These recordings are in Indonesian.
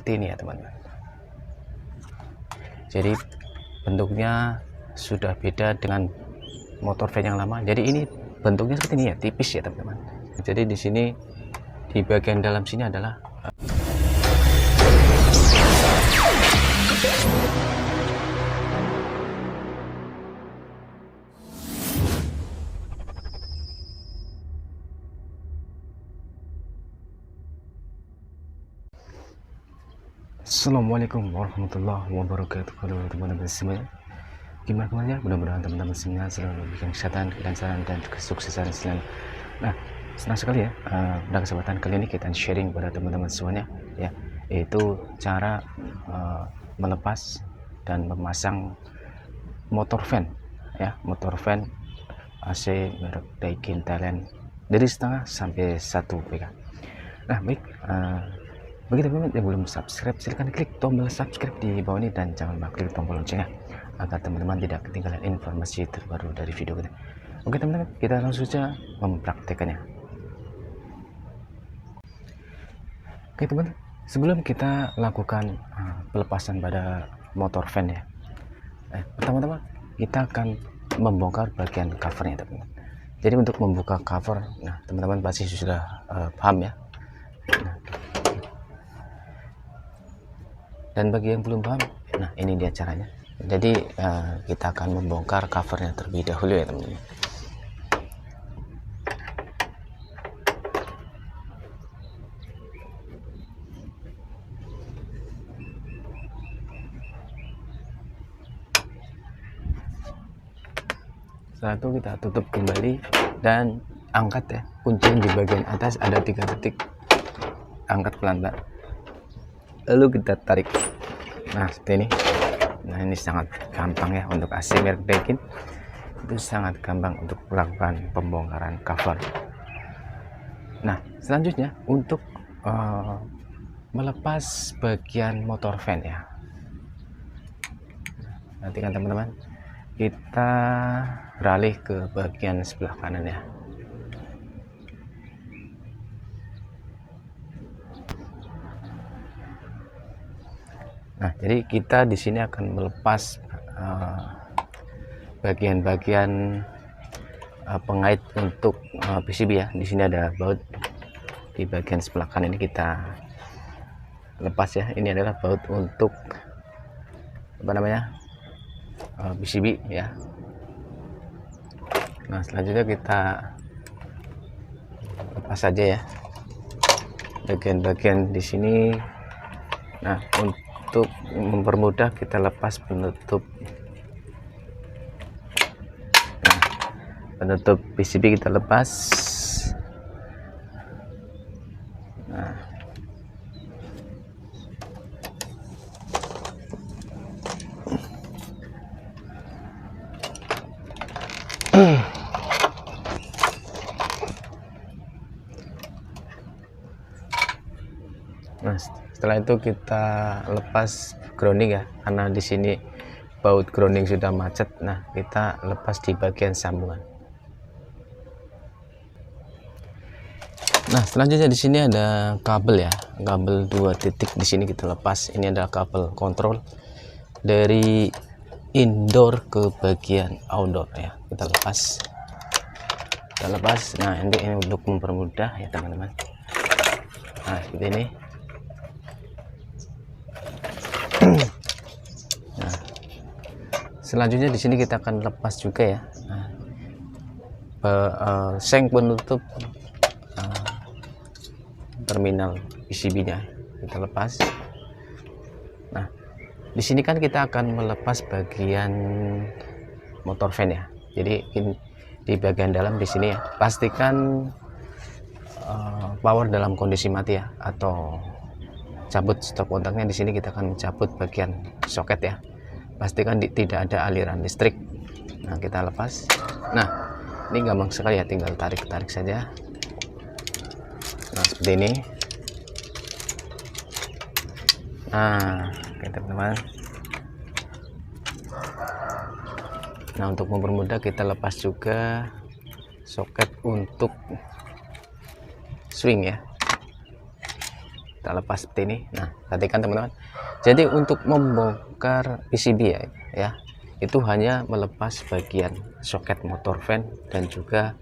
seperti ini ya teman-teman. Jadi bentuknya sudah beda dengan motor van yang lama. Jadi ini bentuknya seperti ini ya, tipis ya teman-teman. Jadi di sini di bagian dalam sini adalah Assalamualaikum warahmatullahi wabarakatuh. Halo teman-teman semuanya, gimana kabarnya? Mudah-mudahan teman-teman semuanya selalu diberikan kesehatan, kelancaran, dan kesuksesan selalu. Nah, senang sekali ya, pada kesempatan kali ini kita sharing pada teman-teman semuanya ya, yaitu cara melepas dan memasang motor van ya, motor van AC merek Daikin Thailand dari setengah sampai 1 PK. Nah baik, bagi teman-teman yang belum subscribe, silahkan klik tombol subscribe di bawah ini dan jangan lupa klik tombol loncengnya agar teman-teman tidak ketinggalan informasi terbaru dari video kita. Oke teman-teman, kita langsung saja mempraktekannya. Oke teman-teman, sebelum kita lakukan pelepasan pada motor van ya, pertama-tama kita akan membongkar bagian covernya teman-teman. Jadi untuk membuka cover, nah teman-teman pasti sudah paham ya. Dan bagi yang belum paham, nah ini dia caranya. Jadi kita akan membongkar covernya terlebih dahulu ya teman-teman. Setelah itu kita tutup kembali dan angkat ya, kunci di bagian atas ada 3 titik, angkat pelan-pelan, lalu kita tarik. Nah seperti ini. Nah ini sangat gampang ya untuk AC merek Daikin, itu sangat gampang untuk melakukan pembongkaran cover. Nah selanjutnya untuk melepas bagian motor van ya, nanti kan teman-teman kita beralih ke bagian sebelah kanan ya. Nah, jadi kita di sini akan melepas bagian-bagian pengait untuk PCB ya. Di sini ada baut di bagian sebelah kanan, ini kita lepas ya. Ini adalah baut untuk apa namanya, PCB ya. Nah, selanjutnya kita lepas saja ya bagian-bagian di sini. Nah, untuk mempermudah kita lepas penutup, nah, penutup PCB kita lepas. Nah, nah setelah itu kita lepas grounding ya, karena di sini baut grounding sudah macet. Nah kita lepas di bagian sambungan. Nah selanjutnya di sini ada kabel ya, kabel 2 titik di sini kita lepas. Ini adalah kabel kontrol dari indoor ke bagian outdoor ya, kita lepas. Nah ini untuk mempermudah ya teman-teman. Nah seperti ini. Nah, selanjutnya di sini kita akan lepas juga ya, seng penutup terminal PCB-nya kita lepas. Nah, di sini kan kita akan melepas bagian motor van ya. Jadi di bagian dalam di sini ya, pastikan power dalam kondisi mati ya, atau cabut stop kontaknya. Di sini kita akan mencabut bagian soket ya, pastikan tidak ada aliran listrik. Nah kita lepas. Nah ini gampang sekali ya, tinggal tarik saja. Nah seperti ini. Nah oke teman-teman, nah untuk mempermudah kita lepas juga soket untuk swing ya. kita lepas seperti ini. Nah, perhatikan teman-teman. Jadi untuk membongkar PCB ya, itu hanya melepas bagian soket motor fan dan juga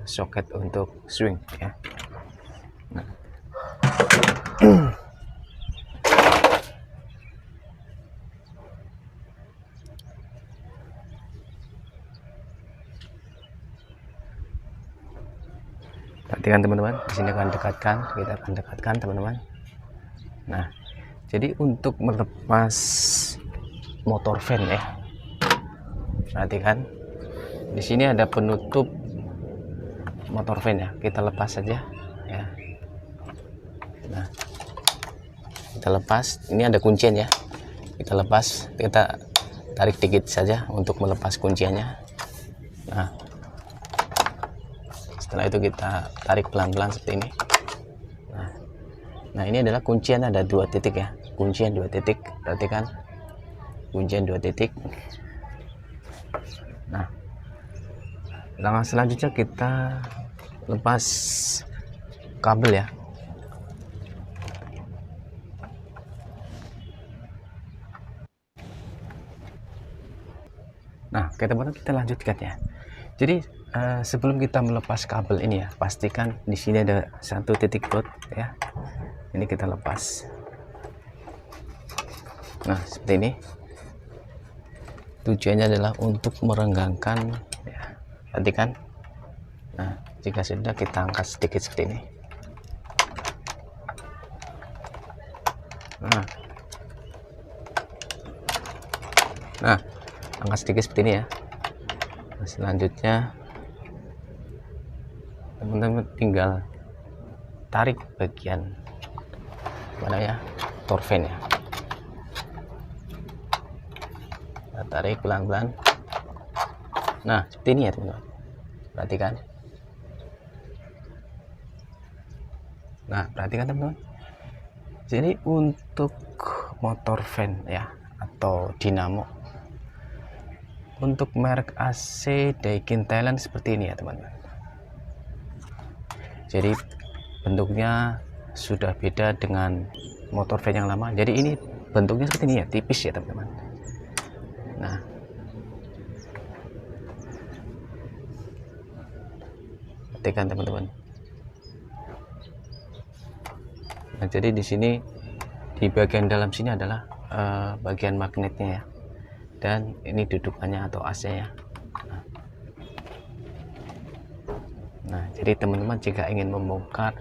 soket untuk swing ya. Nah. Perhatikan teman-teman, di sini kita akan dekatkan teman-teman. Nah, jadi untuk melepas motor fan ya, perhatikan di sini ada penutup motor fan ya, kita lepas saja ya. Nah, kita lepas, ini ada kuncian ya, kita lepas, kita tarik dikit saja untuk melepas kunciannya. Nah, setelah itu kita tarik pelan-pelan seperti ini. Nah, ini adalah kuncian, ada 2 titik ya, kuncian 2 titik, perhatikan kuncian 2 titik. Nah, langkah selanjutnya kita lepas kabel ya. Nah, oke teman-teman, kita lanjutkan ya. Jadi sebelum kita melepas kabel ini ya, pastikan di sini ada 1 titik dot ya. Ini kita lepas. Nah, seperti ini. Tujuannya adalah untuk merenggangkan ya. Perhatikan. Nah, jika sudah, kita angkat sedikit seperti ini. Nah, angkat sedikit seperti ini ya. Nah, selanjutnya teman-teman tinggal tarik bagian mana ya, motor fan ya. Nah, tarik pelan-pelan. Nah, seperti ini ya teman-teman, perhatikan. Nah, perhatikan teman-teman, jadi untuk motor fan ya atau dinamo untuk merek AC Daikin Thailand seperti ini ya teman-teman. Jadi bentuknya sudah beda dengan motor fan yang lama. Jadi ini bentuknya seperti ini ya, tipis ya teman-teman. Nah, perhatikan teman-teman. Nah, jadi di sini di bagian dalam sini adalah bagian magnetnya ya, dan ini dudukannya atau AC ya. Nah, jadi teman-teman jika ingin membongkar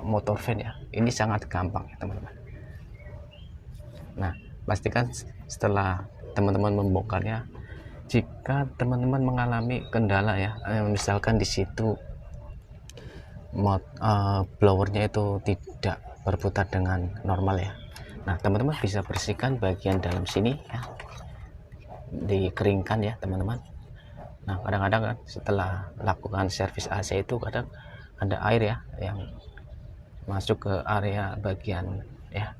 motor fan ya, ini sangat gampang ya teman-teman. Nah, pastikan setelah teman-teman membongkarnya, jika teman-teman mengalami kendala ya, misalkan di situ blowernya itu tidak berputar dengan normal ya, nah teman-teman bisa bersihkan bagian dalam sini ya, dikeringkan ya teman-teman. Nah, kadang-kadang kan setelah lakukan servis AC itu kadang ada air ya yang masuk ke area bagian ya.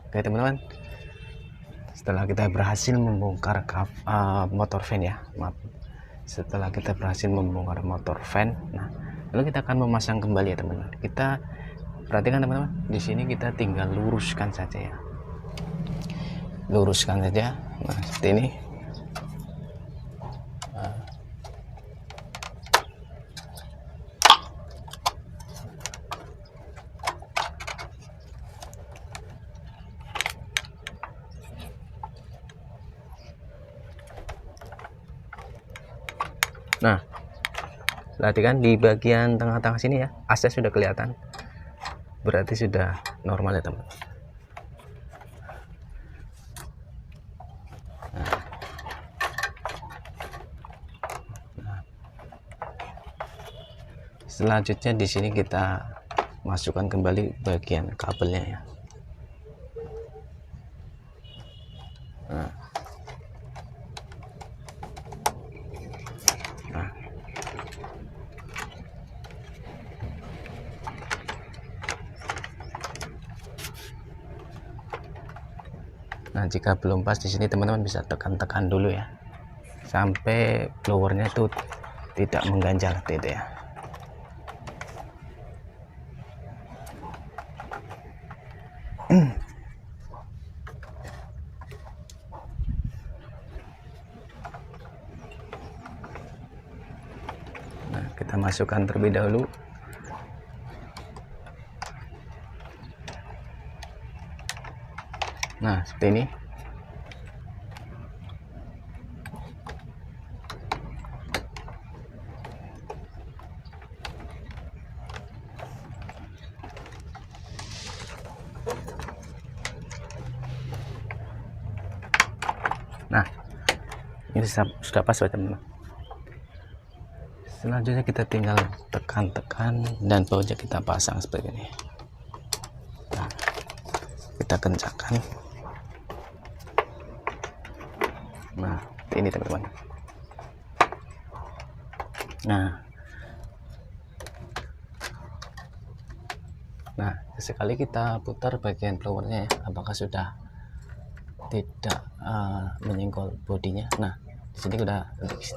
Oke teman-teman, setelah kita berhasil membongkar motor fan ya, maaf, setelah kita berhasil membongkar motor fan, nah lalu kita akan memasang kembali ya teman-teman. Kita perhatikan teman-teman, di sini kita tinggal luruskan saja ya, luruskan saja. Nah, seperti ini. Nah, perhatikan di bagian tengah-tengah sini ya, AC sudah kelihatan, berarti sudah normal ya teman. Selanjutnya di sini kita masukkan kembali bagian kabelnya ya. Nah, jika belum pas di sini teman-teman bisa tekan-tekan dulu ya, sampai blowernya itu tidak mengganjal gitu ya. Nah, kita masukkan terlebih dahulu. Nah, seperti ini. Nah, ini sudah pas teman-teman. Selanjutnya kita tinggal tekan-tekan dan bautnya kita pasang seperti ini. Nah, kita kencangkan. Nah, ini teman-teman. Nah, sekali kita putar bagian blowernya ya, apakah sudah tidak menyenggol bodinya. Nah, di sini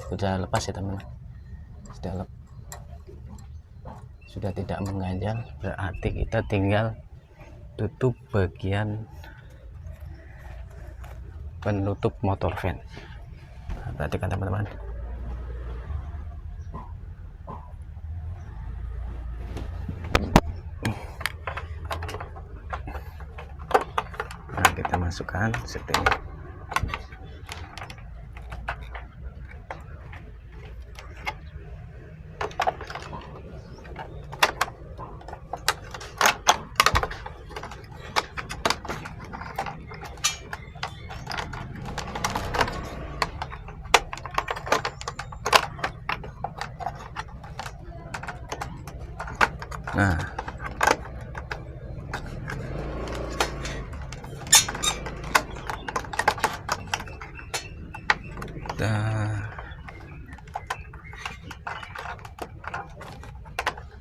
sudah lepas ya teman-teman. Sudah tidak mengganjal, berarti kita tinggal tutup bagian penutup motor fan. Nah, perhatikan teman-teman. Nah, kita masukkan seperti ini.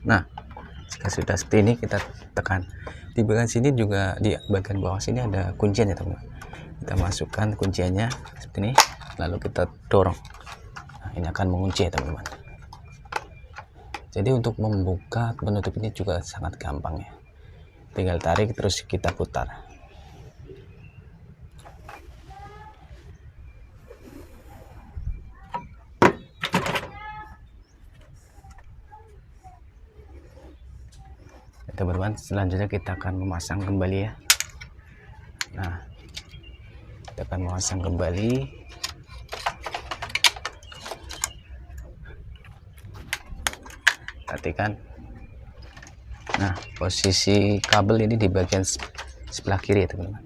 Nah, jika sudah seperti ini kita tekan. Di bagian sini juga, di bagian bawah sini ada kuncian ya teman-teman. Kita masukkan kunciannya seperti ini, lalu kita dorong. Nah, ini akan mengunci ya teman-teman. Jadi untuk membuka penutup ini juga sangat gampang ya. Tinggal tarik terus kita putar. Teman-teman, selanjutnya kita akan memasang kembali ya. Nah, kita akan memasang kembali. Perhatikan. Nah, posisi kabel ini di bagian sebelah kiri ya teman-teman.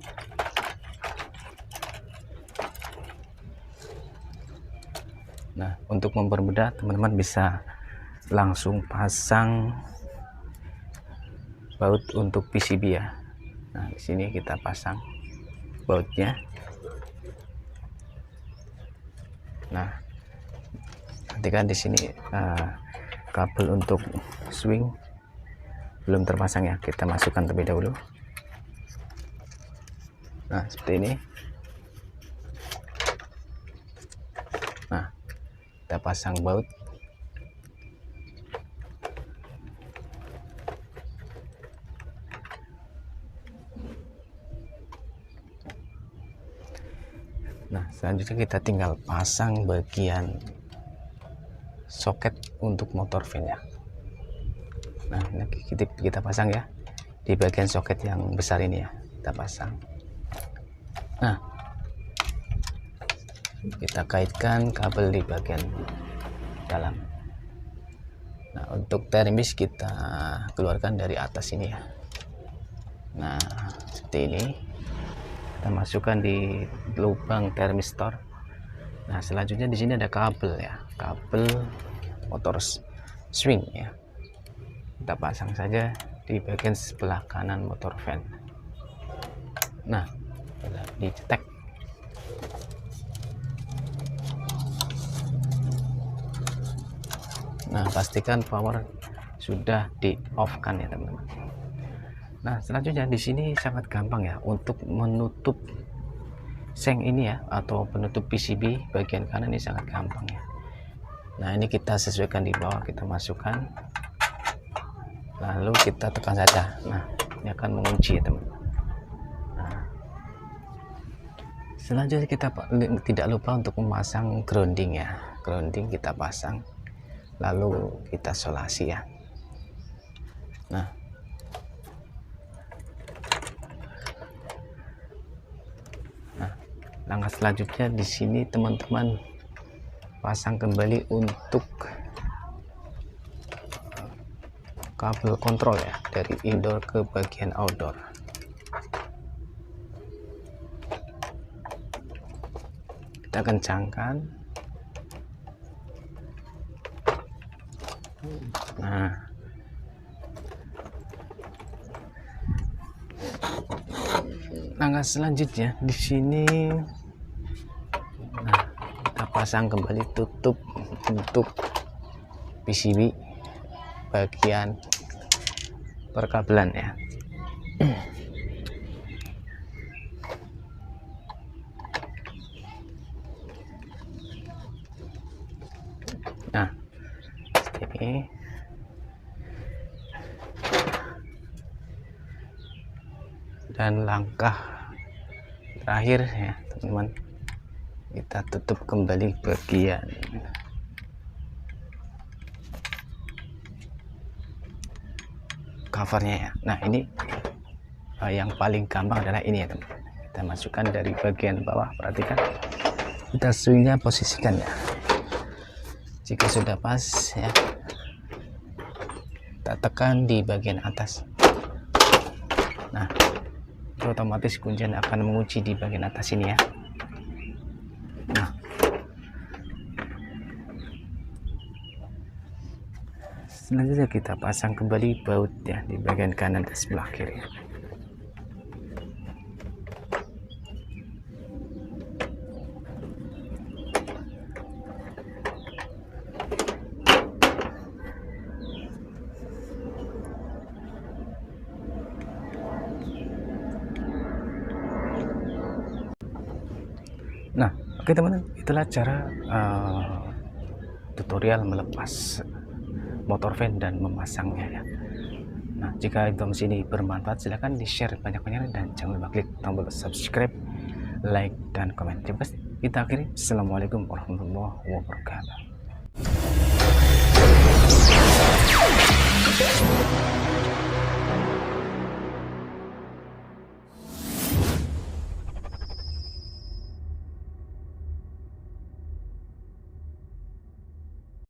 Nah, untuk mempermudah teman-teman bisa langsung pasang baut untuk PCB ya. Nah, di sini kita pasang bautnya. Nah, perhatikan di sini kabel untuk swing belum terpasang ya, kita masukkan terlebih dahulu. Nah, seperti ini. Nah, kita pasang baut. Nah, selanjutnya kita tinggal pasang bagian soket untuk motor fan ya. Nah, ini kita pasang ya di bagian soket yang besar ini ya, kita pasang. Nah, kita kaitkan kabel di bagian dalam. Nah, untuk termis kita keluarkan dari atas ini ya. Nah, seperti ini. Kita masukkan di lubang termistor. Nah, selanjutnya di sini ada kabel ya, kabel motor swing ya. Kita pasang saja di bagian sebelah kanan motor fan. Nah, dicetek. Nah, pastikan power sudah di off kan ya teman-teman. Nah, selanjutnya di sini sangat gampang ya untuk menutup seng ini ya, atau penutup PCB bagian kanan ini sangat gampang ya. Nah, ini kita sesuaikan di bawah, kita masukkan, lalu kita tekan saja. Nah, ini akan mengunci ya teman. Selanjutnya kita tidak lupa untuk memasang grounding ya. Grounding kita pasang, lalu kita solasi ya. Nah, langkah selanjutnya di sini teman-teman pasang kembali untuk kabel kontrol ya, dari indoor ke bagian outdoor. Kita kencangkan. Nah, langkah selanjutnya di sini, nah, kita pasang kembali tutup untuk PCB bagian perkabelan ya. Nah, seperti ini. Dan langkah terakhir ya teman-teman, kita tutup kembali bagian covernya ya. Nah, ini yang paling gampang adalah ini ya teman. Kita masukkan dari bagian bawah, perhatikan kita swingnya, posisikan ya. Jika sudah pas ya, kita tekan di bagian atas. Nah, itu otomatis kuncian akan mengunci di bagian atas ini ya. Nah, selanjutnya kita pasang kembali baut ya di bagian kanan dan sebelah kiri. Nah, oke teman-teman, itulah cara tutorial melepas motor van dan memasangnya ya. Nah, jika informasi ini bermanfaat, silahkan di-share banyak-banyak dan jangan lupa klik tombol subscribe, like, dan komen. Terima kasih. Kita akhiri. Assalamualaikum warahmatullahi wabarakatuh.